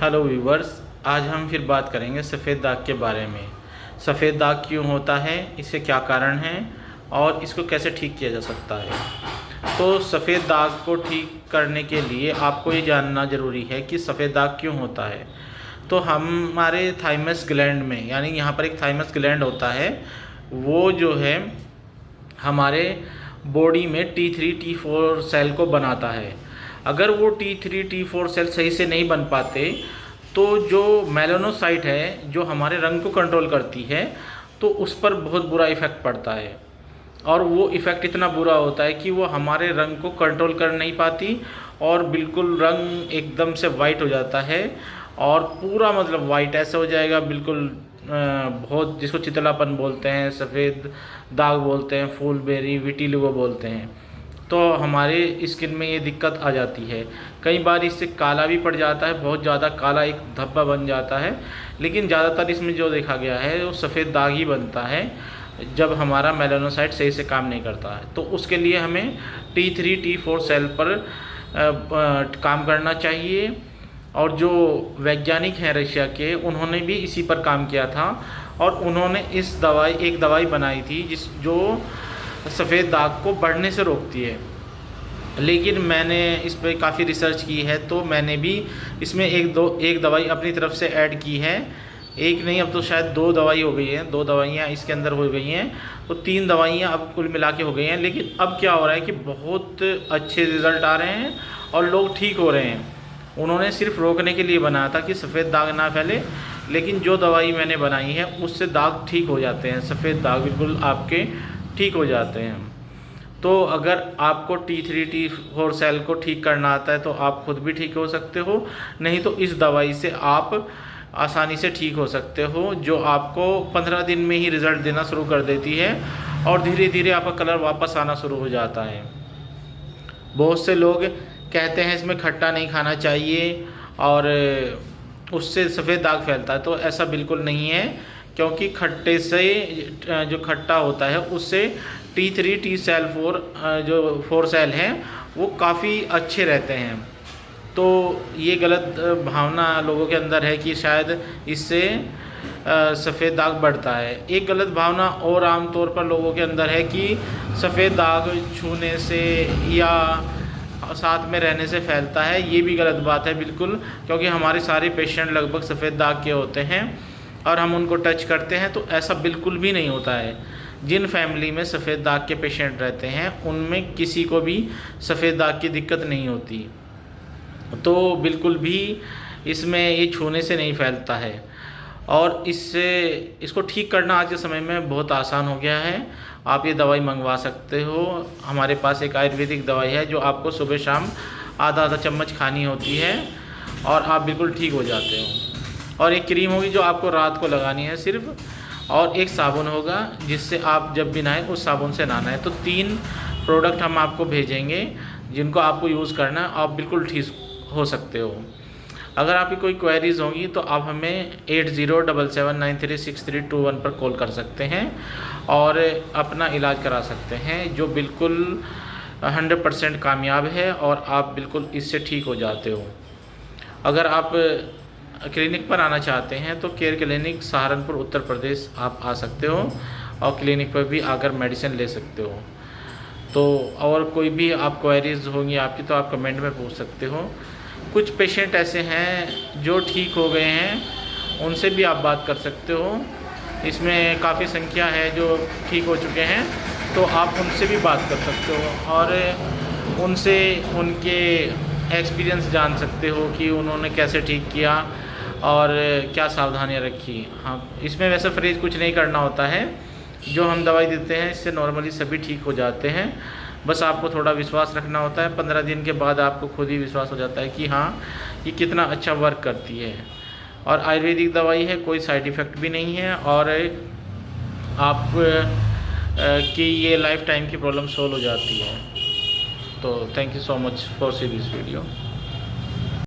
Hello viewers, आज हम फिर बात करेंगे सफ़ेद दाग के बारे में। सफ़ेद दाग क्यों होता है, इसके क्या कारण हैं और इसको कैसे ठीक किया जा सकता है। तो सफ़ेद दाग को ठीक करने के लिए आपको ये जानना ज़रूरी है कि सफ़ेद दाग क्यों होता है। तो हमारे थाइमस ग्लैंड में, यानी यहाँ पर एक थाइमस ग्लैंड होता है, वो जो है हमारे बॉडी में T3 T4 सेल को बनाता है। अगर वो T3 T4 सेल सही से नहीं बन पाते तो जो मेलानोसाइट है, जो हमारे रंग को कंट्रोल करती है, तो उस पर बहुत बुरा इफ़ेक्ट पड़ता है। और वो इफ़ेक्ट इतना बुरा होता है कि वो हमारे रंग को कंट्रोल कर नहीं पाती और बिल्कुल रंग एकदम से वाइट हो जाता है। और पूरा मतलब वाइट ऐसा हो जाएगा बिल्कुल, बहुत, जिसको चितलापन बोलते हैं, सफ़ेद दाग बोलते हैं, फूलबेरी विटिलिगो बोलते हैं। तो हमारे स्किन में ये दिक्कत आ जाती है। कई बार इससे काला भी पड़ जाता है, बहुत ज़्यादा काला एक धब्बा बन जाता है। लेकिन ज़्यादातर इसमें जो देखा गया है वो सफ़ेद दाग ही बनता है जब हमारा मेलानोसाइट सही से काम नहीं करता है। तो उसके लिए हमें T3 T4 सेल पर काम करना चाहिए। और जो वैज्ञानिक हैं रशिया के, उन्होंने भी इसी पर काम किया था और उन्होंने एक दवाई बनाई थी जो सफ़ेद दाग को बढ़ने से रोकती है। लेकिन मैंने इस पर काफ़ी रिसर्च की है, तो मैंने भी इसमें एक दवाई अपनी तरफ से ऐड की है। एक नहीं, अब तो शायद 2 दवाई हो गई हैं, 2 दवाइयाँ इसके अंदर हो गई हैं, तो 3 दवाइयाँ अब कुल मिला के हो गई हैं। लेकिन अब क्या हो रहा है कि बहुत अच्छे रिज़ल्ट आ रहे हैं और लोग ठीक हो रहे हैं। उन्होंने सिर्फ रोकने के लिए बनाया था कि सफ़ेद दाग ना फैले, लेकिन जो दवाई मैंने बनाई है उससे दाग ठीक हो जाते हैं, सफ़ेद दाग बिल्कुल आपके ठीक हो जाते हैं। तो अगर आपको T3 T4 सेल को ठीक करना आता है तो आप खुद भी ठीक हो सकते हो, नहीं तो इस दवाई से आप आसानी से ठीक हो सकते हो, जो आपको 15 दिन में ही रिज़ल्ट देना शुरू कर देती है और धीरे धीरे आपका कलर वापस आना शुरू हो जाता है। बहुत से लोग कहते हैं इसमें खट्टा नहीं खाना चाहिए और उससे सफ़ेद दाग फैलता है, तो ऐसा बिल्कुल नहीं है। क्योंकि खट्टे से जो खट्टा होता है उससे T3 T4 जो 4 सेल हैं वो काफ़ी अच्छे रहते हैं। तो ये गलत भावना लोगों के अंदर है कि शायद इससे सफ़ेद दाग बढ़ता है। एक गलत भावना और आम तौर पर लोगों के अंदर है कि सफ़ेद दाग छूने से या साथ में रहने से फैलता है। ये भी गलत बात है बिल्कुल, क्योंकि हमारे सारे पेशेंट लगभग सफ़ेद दाग के होते हैं और हम उनको टच करते हैं, तो ऐसा बिल्कुल भी नहीं होता है। जिन फैमिली में सफ़ेद दाग के पेशेंट रहते हैं उनमें किसी को भी सफ़ेद दाग की दिक्कत नहीं होती। तो बिल्कुल भी इसमें ये छूने से नहीं फैलता है और इसको ठीक करना आज के समय में बहुत आसान हो गया है। आप ये दवाई मंगवा सकते हो। हमारे पास एक आयुर्वेदिक दवाई है जो आपको सुबह शाम आधा चम्मच खानी होती है और आप बिल्कुल ठीक हो जाते हो। और एक क्रीम होगी जो आपको रात को लगानी है सिर्फ, और एक साबुन होगा जिससे आप जब भी नहाएं उस साबुन से नहाना है। तो 3 प्रोडक्ट हम आपको भेजेंगे जिनको आपको यूज़ करना है, आप बिल्कुल ठीक हो सकते हो। अगर आपकी कोई क्वेरीज़ होंगी तो आप हमें 8077936321 पर कॉल कर सकते हैं और अपना इलाज करा सकते हैं, जो बिल्कुल 100% कामयाब है और आप बिल्कुल इससे ठीक हो जाते हो। अगर आप क्लिनिक पर आना चाहते हैं तो केयर क्लिनिक सहारनपुर उत्तर प्रदेश आप आ सकते हो और क्लिनिक पर भी आकर मेडिसिन ले सकते हो। तो और कोई भी आप क्वेरीज़ होंगी आपकी तो आप कमेंट में पूछ सकते हो। कुछ पेशेंट ऐसे हैं जो ठीक हो गए हैं, उनसे भी आप बात कर सकते हो। इसमें काफ़ी संख्या है जो ठीक हो चुके हैं, तो आप उनसे भी बात कर सकते हो और उनसे उनके एक्सपीरियंस जान सकते हो कि उन्होंने कैसे ठीक किया और क्या सावधानियां रखी। हाँ, इसमें वैसे फ्रीज कुछ नहीं करना होता है। जो हम दवाई देते हैं इससे नॉर्मली सभी ठीक हो जाते हैं। बस आपको थोड़ा विश्वास रखना होता है। 15 दिन के बाद आपको खुद ही विश्वास हो जाता है कि हाँ, ये कितना अच्छा वर्क करती है। और आयुर्वेदिक दवाई है, कोई साइड इफ़ेक्ट भी नहीं है और आप कि ये लाइफ टाइम की प्रॉब्लम सॉल्व हो जाती है। तो thank you so much for see this video.